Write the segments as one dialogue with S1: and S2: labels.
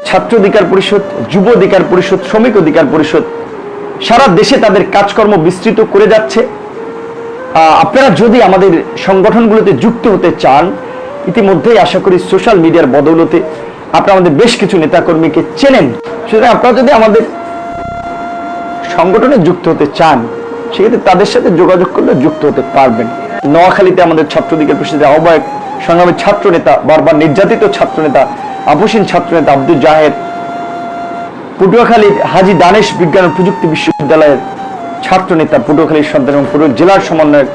S1: ছাত্র অধিকার পরিষদ, যুব অধিকার পরিষদ, শ্রমিক অধিকার পরিষদ সারা দেশে তাদের কাজকর্ম বিস্তৃত করে যাচ্ছে। আপনারা যদি আমাদের সংগঠনগুলোতে যুক্ত হতে চান, ইতিমধ্যেই আশা করি সোশ্যাল মিডিয়ার বদৌলতে আপনারা আমাদের বেশ কিছু নেতাকর্মীকে চেনেন। সুতরাং আপনারা যদি আমাদের সংগঠনে যুক্ত হতে চান, সেক্ষেত্রে তাদের সাথে যোগাযোগ করলে যুক্ত হতে পারবেন। নোয়াখালীতে আমাদের ছাত্র অধিকার পরিষদের আহ্বায়ক, সংগ্রামী ছাত্র নেতা, বারবার নির্যাতিত ছাত্র নেতা, আপসীন ছাত্র নেতা আব্দুল জাহের, পটুয়াখালীর হাজী দানেশ বিজ্ঞান ও প্রযুক্তি বিশ্ববিদ্যালয়ের ছাত্র নেতা, পটুয়াখালীর সন্তান এবং পুরো জেলার সমন্বয়ক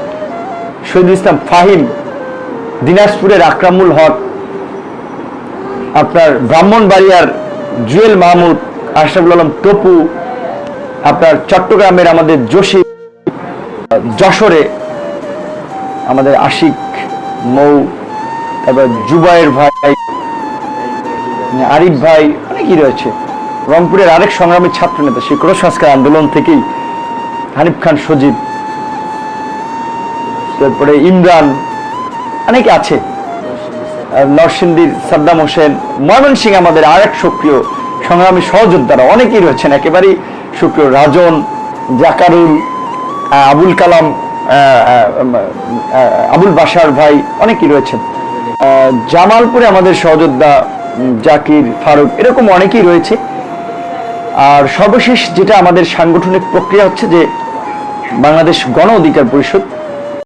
S1: শহীদুল ইসলাম ফাহিম, দিনাজপুরের আকরামুল হক, আপনার ব্রাহ্মণবাড়িয়ার জুয়েল মাহমুদ, আশরাফুল আলম টপু, আপনার চট্টগ্রামের আমাদের জসিম, যশোরে আমাদের আশিক মৌ, তারপর জুবায়ের ভাই, আরিফ ভাই, অনেকই রয়েছে। রংপুরের আরেক সংগ্রামী ছাত্র নেতা, সেই কোটা সংস্কার আন্দোলন থেকেই হানিফ খান সজীব, তারপরে ইমরান, অনেকে আছে, নরসিংদীর সাদ্দাম হোসেন, ময়মনসিংহ আমাদের আরেক সক্রিয় সংগ্রামী সহযোদ্ধারা অনেকেই রয়েছেন, একেবারেই সক্রিয়, রাজন, জাকারুল, আবুল কালাম, আবুল বাসার ভাই, অনেকেই রয়েছেন। জামালপুরে আমাদের সহযোদ্ধা জাকির, ফারুক, এরকম অনেকেই রয়েছে। আর সর্বশেষ যেটা আমাদের সাংগঠনিক প্রক্রিয়া হচ্ছে যে বাংলাদেশ গণ অধিকার পরিষদ